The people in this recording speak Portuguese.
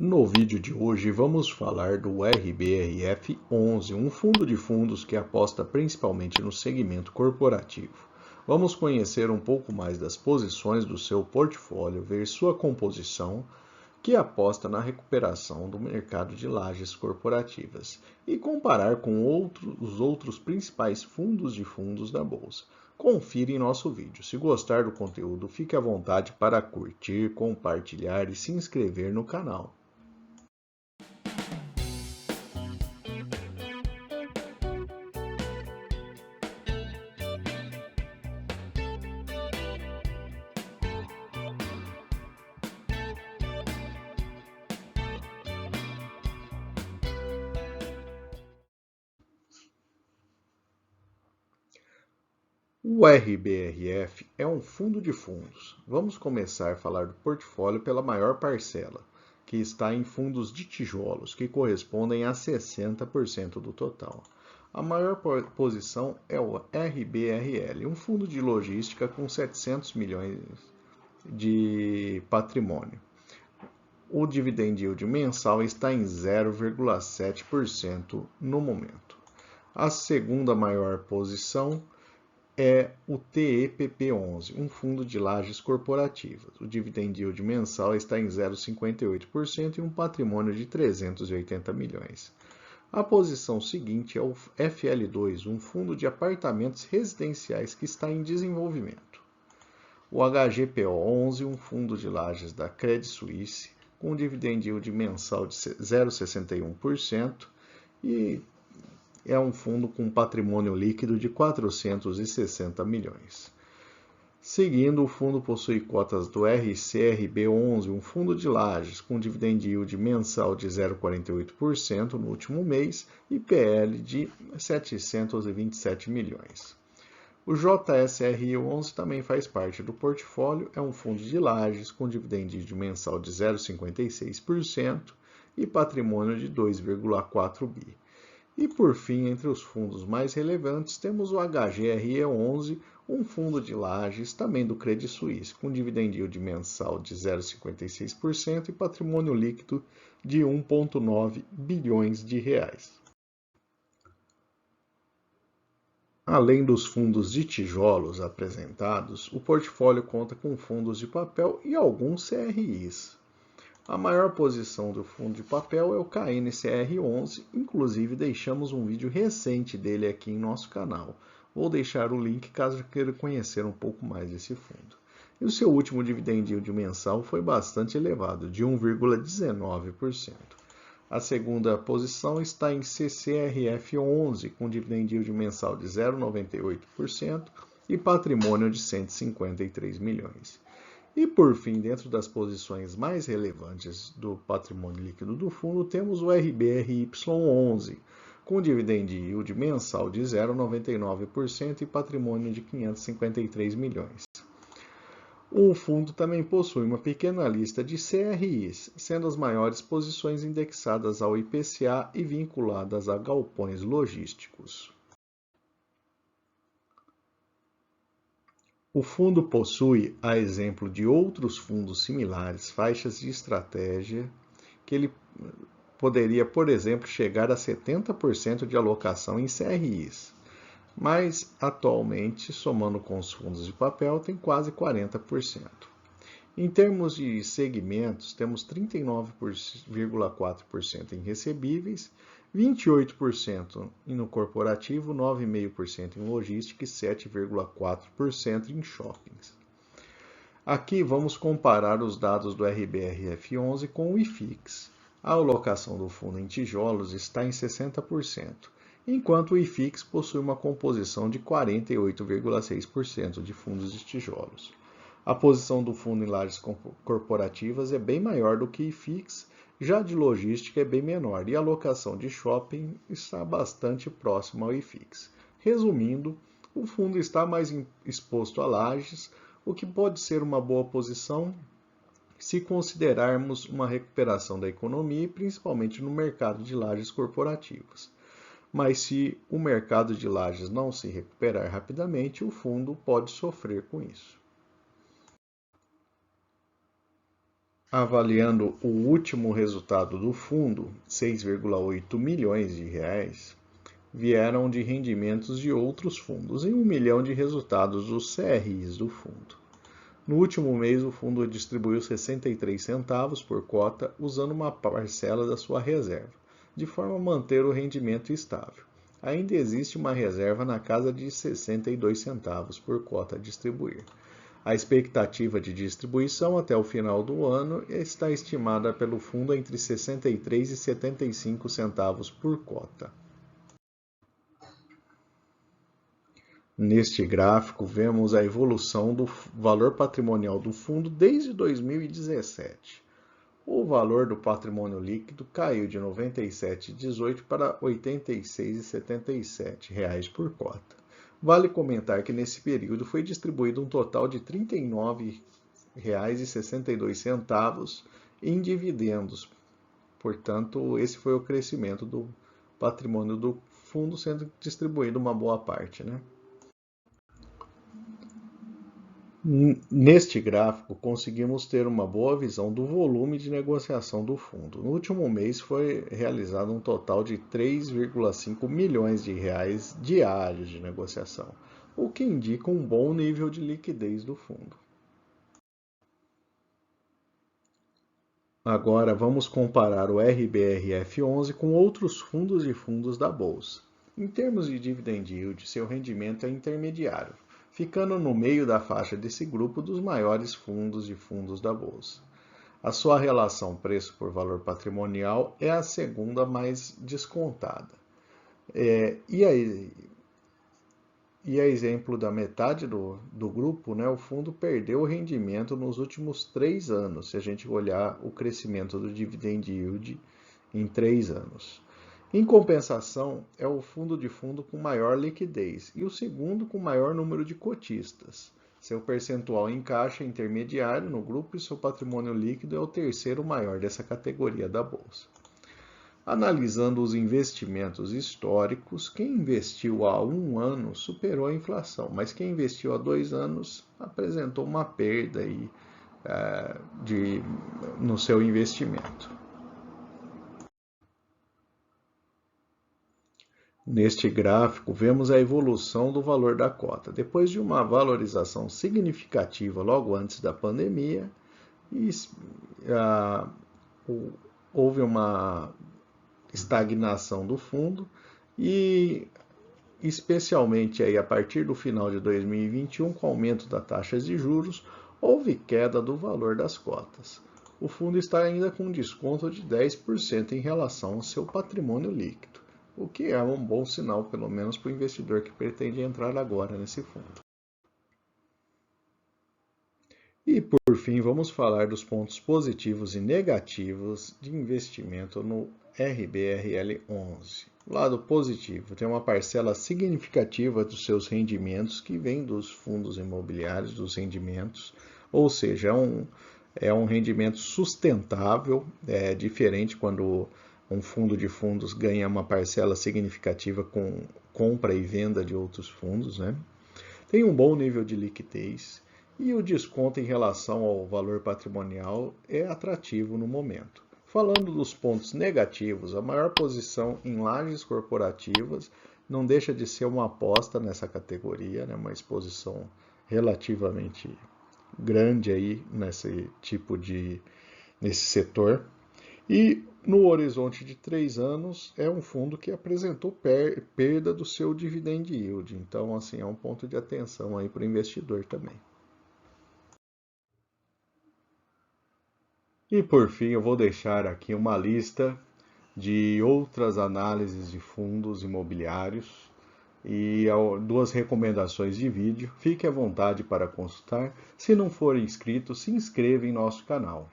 No vídeo de hoje vamos falar do RBRF11, um fundo de fundos que aposta principalmente no segmento corporativo. Vamos conhecer um pouco mais das posições do seu portfólio, ver sua composição, que aposta na recuperação do mercado de lajes corporativas, e comparar com os outros principais fundos de fundos da Bolsa. Confira em nosso vídeo. Se gostar do conteúdo, fique à vontade para curtir, compartilhar e se inscrever no canal. O RBRF é um fundo de fundos. Vamos começar a falar do portfólio pela maior parcela, que está em fundos de tijolos, que correspondem a 60% do total. A maior posição é o RBRL, um fundo de logística com 700 milhões de patrimônio. O dividend yield mensal está em 0,7% no momento. A segunda maior posição é o TEPP11, um fundo de lajes corporativas. O dividend yield mensal está em 0,58% e um patrimônio de 380 milhões. A posição seguinte é o FL2, um fundo de apartamentos residenciais que está em desenvolvimento. O HGPO11, um fundo de lajes da Credit Suisse, com dividend yield mensal de 0,61% e é um fundo com patrimônio líquido de 460 milhões. Seguindo, o fundo possui cotas do RCRB11, um fundo de lajes com dividend yield mensal de 0,48% no último mês e PL de 727 milhões. O JSRI11 também faz parte do portfólio, é um fundo de lajes com dividend yield mensal de 0,56% e patrimônio de 2,4 bi. E por fim, entre os fundos mais relevantes, temos o HGRE11, um fundo de lajes também do Credit Suisse, com dividend yield mensal de 0,56% e patrimônio líquido de 1,9 bilhões de reais. Além dos fundos de tijolos apresentados, o portfólio conta com fundos de papel e alguns CRIs. A maior posição do fundo de papel é o KNCR11, inclusive deixamos um vídeo recente dele aqui em nosso canal. Vou deixar o link caso queira conhecer um pouco mais desse fundo. E o seu último dividend yield mensal foi bastante elevado, de 1,19%. A segunda posição está em CCRF11, com dividend yield mensal de 0,98% e patrimônio de 153 milhões. E por fim, dentro das posições mais relevantes do patrimônio líquido do fundo, temos o RBRY11, com dividend yield mensal de 0,99% e patrimônio de 553 milhões. O fundo também possui uma pequena lista de CRIs, sendo as maiores posições indexadas ao IPCA e vinculadas a galpões logísticos. O fundo possui, a exemplo de outros fundos similares, faixas de estratégia que ele poderia, por exemplo, chegar a 70% de alocação em CRIs, mas atualmente, somando com os fundos de papel, tem quase 40%. Em termos de segmentos, temos 39,4% em recebíveis, 28% no corporativo, 9,5% em logística e 7,4% em shoppings. Aqui vamos comparar os dados do RBRF11 com o IFIX. A alocação do fundo em tijolos está em 60%, enquanto o IFIX possui uma composição de 48,6% de fundos de tijolos. A posição do fundo em lajes corporativas é bem maior do que IFIX, já de logística é bem menor e a alocação de shopping está bastante próxima ao IFIX. Resumindo, o fundo está mais exposto a lajes, o que pode ser uma boa posição se considerarmos uma recuperação da economia, principalmente no mercado de lajes corporativas. Mas se o mercado de lajes não se recuperar rapidamente, o fundo pode sofrer com isso. Avaliando o último resultado do fundo, 6,8 milhões de reais, vieram de rendimentos de outros fundos e 1 milhão de resultados dos CRIs do fundo. No último mês, o fundo distribuiu 63 centavos por cota usando uma parcela da sua reserva, de forma a manter o rendimento estável. Ainda existe uma reserva na casa de 62 centavos por cota a distribuir. A expectativa de distribuição até o final do ano está estimada pelo fundo entre 63 e 75 centavos por cota. Neste gráfico, vemos a evolução do valor patrimonial do fundo desde 2017. O valor do patrimônio líquido caiu de R$ 97,18 para R$ 86,77 por cota. Vale comentar que nesse período foi distribuído um total de R$ 39,62 em dividendos. Portanto, esse foi o crescimento do patrimônio do fundo, sendo distribuído uma boa parte, né? Neste gráfico, conseguimos ter uma boa visão do volume de negociação do fundo. No último mês foi realizado um total de 3,5 milhões de reais diários de negociação, o que indica um bom nível de liquidez do fundo. Agora vamos comparar o RBRF11 com outros fundos de fundos da Bolsa. Em termos de dividend yield, seu rendimento é intermediário, ficando no meio da faixa desse grupo dos maiores fundos de fundos da Bolsa. A sua relação preço por valor patrimonial é a segunda mais descontada. E a exemplo da metade do grupo, né, o fundo perdeu o rendimento nos últimos 3 anos, se a gente olhar o crescimento do dividend yield em 3 anos. Em compensação, é o fundo de fundo com maior liquidez e o segundo com maior número de cotistas. Seu percentual em caixa é intermediário no grupo e seu patrimônio líquido é o terceiro maior dessa categoria da Bolsa. Analisando os investimentos históricos, quem investiu há 1 ano superou a inflação, mas quem investiu há 2 anos apresentou uma perda aí, no seu investimento. Neste gráfico, vemos a evolução do valor da cota. Depois de uma valorização significativa logo antes da pandemia, houve uma estagnação do fundo e, especialmente aí, a partir do final de 2021, com o aumento das taxas de juros, houve queda do valor das cotas. O fundo está ainda com um desconto de 10% em relação ao seu patrimônio líquido, o que é um bom sinal, pelo menos para o investidor que pretende entrar agora nesse fundo. E, por fim, vamos falar dos pontos positivos e negativos de investimento no RBRL11. O lado positivo, tem uma parcela significativa dos seus rendimentos que vem dos fundos imobiliários, dos rendimentos, ou seja, é um rendimento sustentável, diferente quando um fundo de fundos ganha uma parcela significativa com compra e venda de outros fundos, né? Tem um bom nível de liquidez e o desconto em relação ao valor patrimonial é atrativo no momento. Falando dos pontos negativos, a maior posição em lajes corporativas não deixa de ser uma aposta nessa categoria, né? Uma exposição relativamente grande aí nesse setor. E no horizonte de 3 anos, é um fundo que apresentou perda do seu dividend yield. Então, assim, é um ponto de atenção aí para o investidor também. E por fim, eu vou deixar aqui uma lista de outras análises de fundos imobiliários e 2 recomendações de vídeo. Fique à vontade para consultar. Se não for inscrito, se inscreva em nosso canal.